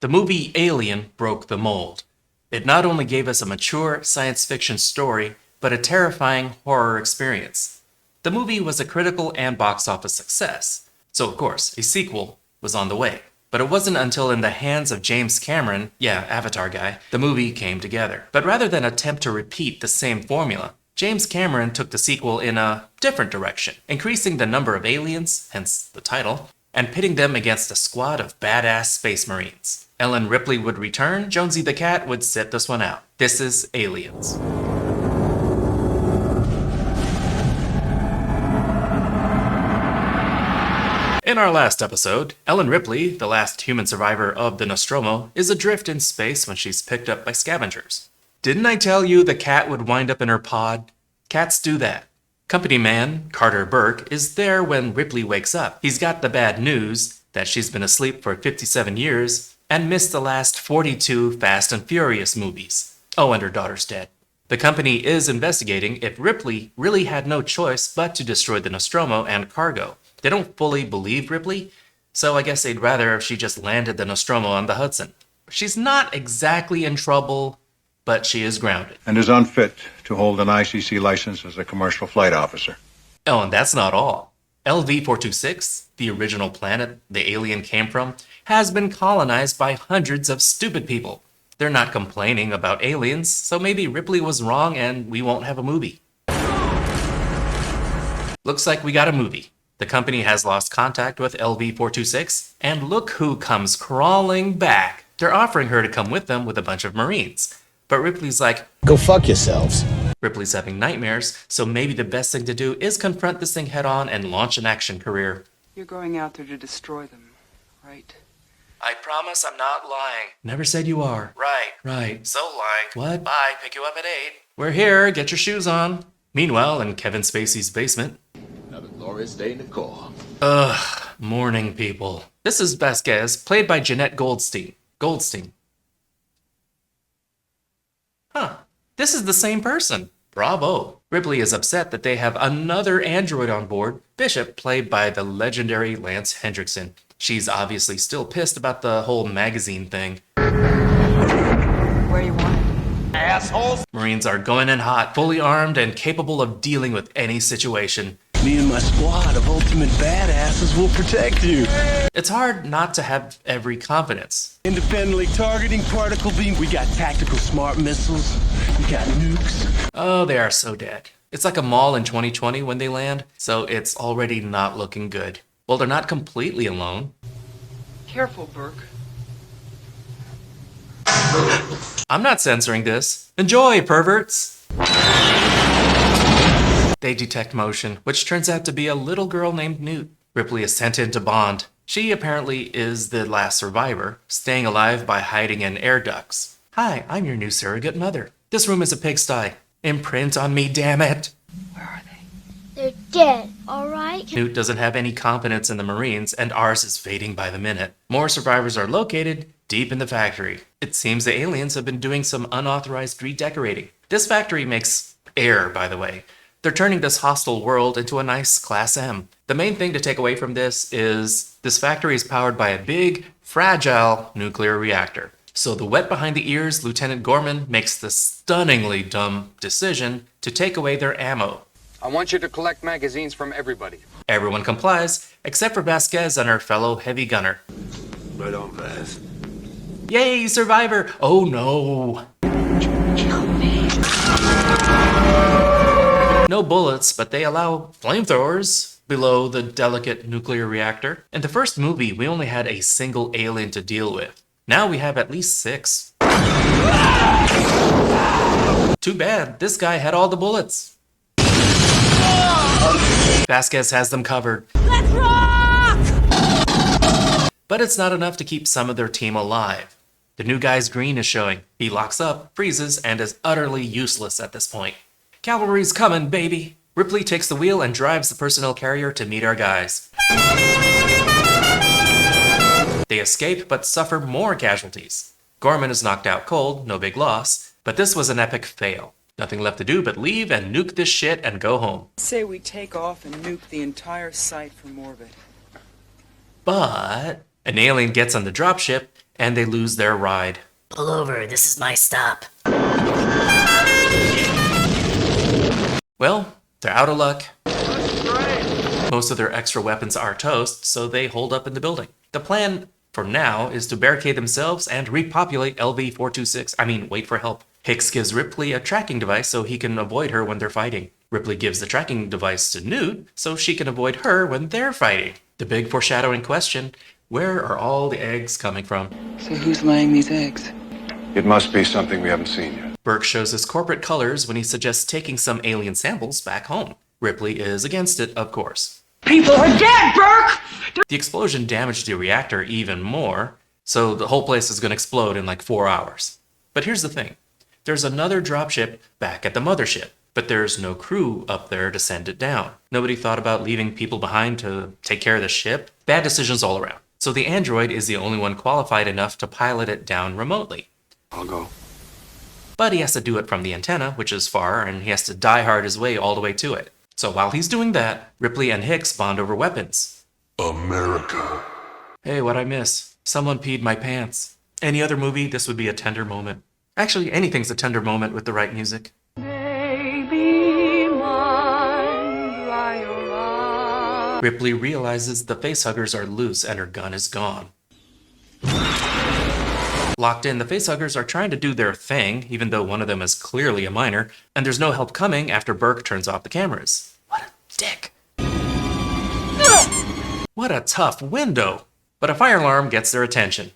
The movie Alien broke the mold. It not only gave us a mature science fiction story, but a terrifying horror experience. The movie was a critical and box office success, so of course, a sequel was on the way. But it wasn't until in the hands of James Cameron, yeah, Avatar guy, the movie came together. But rather than attempt to repeat the same formula, James Cameron took the sequel in a different direction, increasing the number of aliens, hence the title, and pitting them against a squad of badass space marines. Ellen Ripley would return, Jonesy the cat would sit this one out. This is Aliens. In our last episode, Ellen Ripley, the last human survivor of the Nostromo, is adrift in space when she's picked up by scavengers. Didn't I tell you the cat would wind up in her pod? Cats do that. Company man, Carter Burke, is there when Ripley wakes up. He's got the bad news that she's been asleep for 57 years and missed the last 42 Fast and Furious movies. Oh, and her daughter's dead. The company is investigating if Ripley really had no choice but to destroy the Nostromo and cargo. They don't fully believe Ripley, so I guess they'd rather if she just landed the Nostromo on the Hudson. She's not exactly in trouble, but she is grounded. And is unfit to hold an ICC license as a commercial flight officer. Oh, and that's not all. LV-426, the original planet the alien came from, has been colonized by hundreds of stupid people. They're not complaining about aliens, so maybe Ripley was wrong and we won't have a movie. Looks like we got a movie. The company has lost contact with LV-426, and look who comes crawling back. They're offering her to come with them with a bunch of Marines. But Ripley's like, go fuck yourselves. Ripley's having nightmares, so maybe the best thing to do is confront this thing head on and launch an action career. You're going out there to destroy them, right? I promise I'm not lying. Never said you are. Right. So lying. What? Bye, pick you up at 8. We're here, get your shoes on. Meanwhile, in Kevin Spacey's basement. Another glorious day in the Corps. Ugh, morning people. This is Vasquez, played by Jeanette Goldstein. Huh, this is the same person. Bravo. Ripley is upset that they have another android on board, Bishop, played by the legendary Lance Hendrickson. She's obviously still pissed about the whole magazine thing. Where you want it? Assholes! Marines are going in hot, fully armed, and capable of dealing with any situation. Me and my squad of ultimate badasses will protect you. It's hard not to have every confidence. Independently targeting particle beam. We got tactical smart missiles. We got nukes. Oh, they are so dead. It's like a mall in 2020 when they land, so it's already not looking good. Well, they're not completely alone. Careful, Burke. I'm not censoring this. Enjoy, perverts! They detect motion, which turns out to be a little girl named Newt. Ripley is sent in to bond. She apparently is the last survivor, staying alive by hiding in air ducts. Hi, I'm your new surrogate mother. This room is a pigsty. Imprint on me, damn it! Where are they? They're dead, all right? Newt doesn't have any confidence in the Marines, and ours is fading by the minute. More survivors are located deep in the factory. It seems the aliens have been doing some unauthorized redecorating. This factory makes air, by the way. They're turning this hostile world into a nice Class M. The main thing to take away from this is this factory is powered by a big, fragile nuclear reactor. So the wet behind the ears Lieutenant Gorman makes the stunningly dumb decision to take away their ammo. I want you to collect magazines from everybody. Everyone complies, except for Vasquez and her fellow heavy gunner. Right on, Vaz. Yay, survivor! Oh no! No bullets, but they allow flamethrowers below the delicate nuclear reactor. In the first movie, we only had a single alien to deal with. Now we have at least 6. Too bad, this guy had all the bullets. Vasquez has them covered. Let's rock! But it's not enough to keep some of their team alive. The new guy's green is showing. He locks up, freezes, and is utterly useless at this point. Cavalry's coming, baby! Ripley takes the wheel and drives the personnel carrier to meet our guys. They escape, but suffer more casualties. Gorman is knocked out cold, no big loss, but this was an epic fail. Nothing left to do but leave and nuke this shit and go home. Say we take off and nuke the entire site from orbit. But an alien gets on the dropship and they lose their ride. Pull over, this is my stop. Well, they're out of luck. Most of their extra weapons are toast, so they hold up in the building. The plan for now is to barricade themselves and repopulate LV-426. Wait for help. Hicks gives Ripley a tracking device so he can avoid her when they're fighting. Ripley gives the tracking device to Newt so she can avoid her when they're fighting. The big foreshadowing question, where are all the eggs coming from? So who's laying these eggs? It must be something we haven't seen yet. Burke shows his corporate colors when he suggests taking some alien samples back home. Ripley is against it, of course. People are dead, Burke! The explosion damaged the reactor even more, so the whole place is going to explode in like 4 hours. But here's the thing. There's another dropship back at the mothership, but there's no crew up there to send it down. Nobody thought about leaving people behind to take care of the ship. Bad decisions all around. So the android is the only one qualified enough to pilot it down remotely. I'll go. But he has to do it from the antenna, which is far, and he has to die hard his way all the way to it. So while he's doing that, Ripley and Hicks bond over weapons. America. Hey, what'd I miss? Someone peed my pants. Any other movie, this would be a tender moment. Actually, anything's a tender moment with the right music. Ripley realizes the facehuggers are loose and her gun is gone. Locked in, the facehuggers are trying to do their thing, even though one of them is clearly a minor, and there's no help coming after Burke turns off the cameras. What a dick. What a tough window. But a fire alarm gets their attention.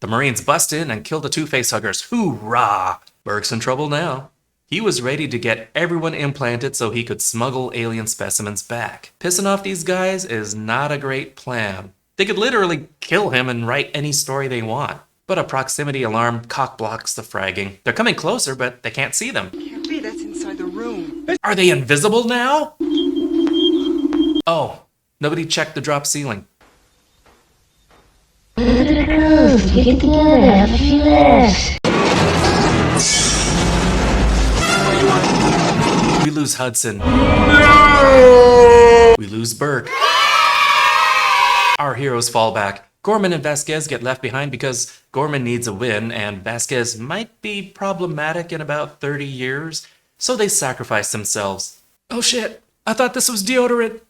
The Marines bust in and kill the two facehuggers. Hoorah! Burke's in trouble now. He was ready to get everyone implanted so he could smuggle alien specimens back. Pissing off these guys is not a great plan. They could literally kill him and write any story they want. But a proximity alarm cock-blocks the fragging. They're coming closer, but they can't see them. Can't be, that's inside the room. Are they invisible now? Oh, nobody checked the drop ceiling. Get together, have a few laughs. We lose Hudson. No! We lose Burke. Our heroes fall back. Gorman and Vasquez get left behind because Gorman needs a win and Vasquez might be problematic in about 30 years, so they sacrifice themselves. Oh shit, I thought this was deodorant.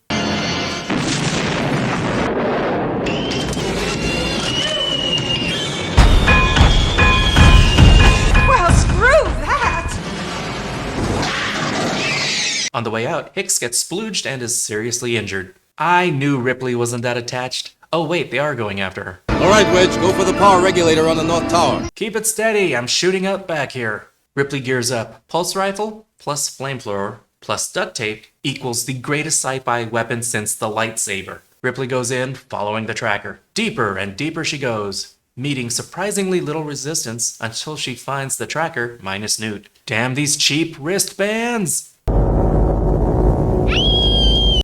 Well, screw that! On the way out, Hicks gets splooged and is seriously injured. I knew Ripley wasn't that attached. Oh wait, they are going after her. All right, Wedge, go for the power regulator on the North Tower. Keep it steady, I'm shooting up back here. Ripley gears up. Pulse rifle plus flamethrower plus duct tape equals the greatest sci-fi weapon since the lightsaber. Ripley goes in, following the tracker. Deeper and deeper she goes, meeting surprisingly little resistance until she finds the tracker minus Newt. Damn these cheap wristbands!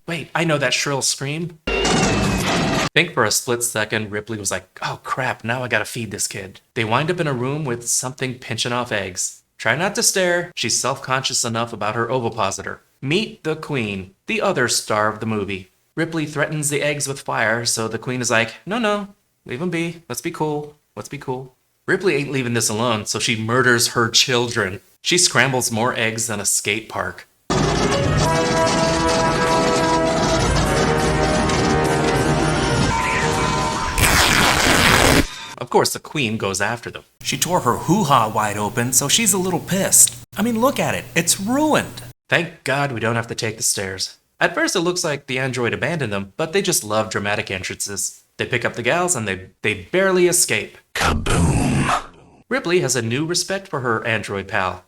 Wait, I know that shrill scream. I think for a split second, Ripley was like, oh crap, now I gotta feed this kid. They wind up in a room with something pinching off eggs. Try not to stare, she's self-conscious enough about her ovipositor. Meet the Queen, the other star of the movie. Ripley threatens the eggs with fire, so the Queen is like, no, leave them be, let's be cool. Ripley ain't leaving this alone, so she murders her children. She scrambles more eggs than a skate park. Of course, the Queen goes after them. She tore her hoo-ha wide open, so she's a little pissed. I mean, look at it. It's ruined. Thank God we don't have to take the stairs. At first, it looks like the android abandoned them, but they just love dramatic entrances. They pick up the gals, and they barely escape. Kaboom! Ripley has a new respect for her android pal.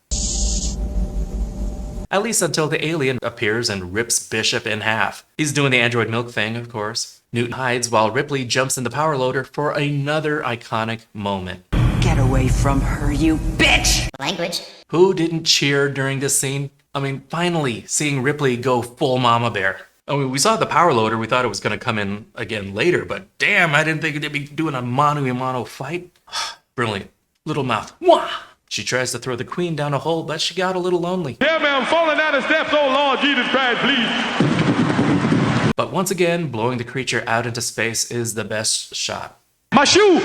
At least until the alien appears and rips Bishop in half. He's doing the android milk thing, of course. Newt hides while Ripley jumps in the power loader for another iconic moment. Get away from her, you bitch! Language. Who didn't cheer during this scene? I mean, finally, seeing Ripley go full mama bear. I mean, we saw the power loader, we thought it was going to come in again later, but damn, I didn't think they'd be doing a mano-a-mano fight. Brilliant. Little mouth. Wah! She tries to throw the Queen down a hole, but she got a little lonely. Yeah, man, I'm falling down the steps. Oh, Lord Jesus Christ, please. But once again, blowing the creature out into space is the best shot. My shoe!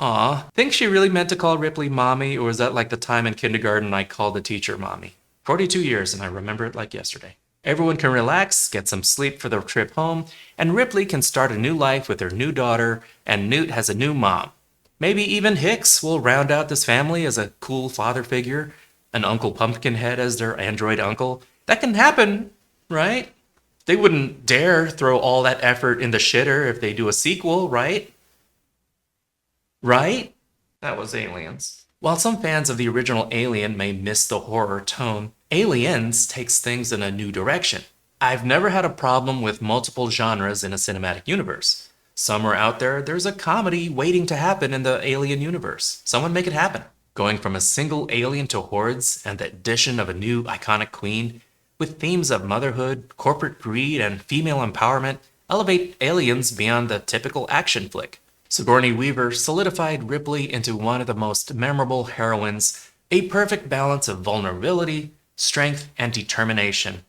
Aw, think she really meant to call Ripley mommy, or was that like the time in kindergarten I called the teacher mommy? 42 years and I remember it like yesterday. Everyone can relax, get some sleep for the trip home, and Ripley can start a new life with her new daughter, and Newt has a new mom. Maybe even Hicks will round out this family as a cool father figure, an Uncle Pumpkinhead as their android uncle. That can happen, right? They wouldn't dare throw all that effort in the shitter if they do a sequel, right? Right? That was Aliens. While some fans of the original Alien may miss the horror tone, Aliens takes things in a new direction. I've never had a problem with multiple genres in a cinematic universe. Somewhere out there, there's a comedy waiting to happen in the Alien universe. Someone make it happen. Going from a single alien to hordes and the addition of a new iconic queen, with themes of motherhood, corporate greed, and female empowerment, elevate Aliens beyond the typical action flick. Sigourney Weaver solidified Ripley into one of the most memorable heroines, a perfect balance of vulnerability, strength, and determination.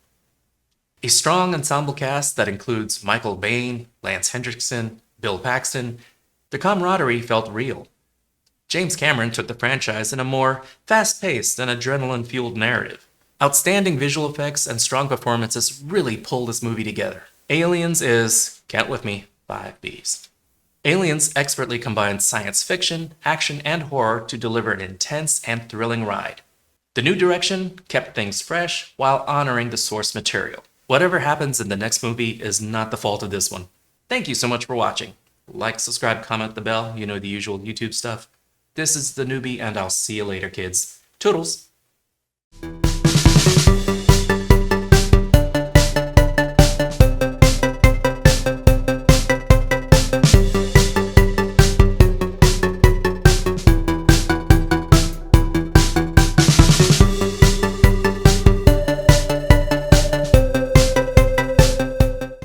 A strong ensemble cast that includes Michael Biehn, Lance Hendrickson, Bill Paxton. The camaraderie felt real. James Cameron took the franchise in a more fast-paced and adrenaline-fueled narrative. Outstanding visual effects and strong performances really pull this movie together. Aliens is, count with me, 5 Bs. Aliens expertly combines science fiction, action, and horror to deliver an intense and thrilling ride. The new direction kept things fresh while honoring the source material. Whatever happens in the next movie is not the fault of this one. Thank you so much for watching. Like, subscribe, comment the bell, you know the usual YouTube stuff. This is theNewBee, and I'll see you later, kids. Toodles!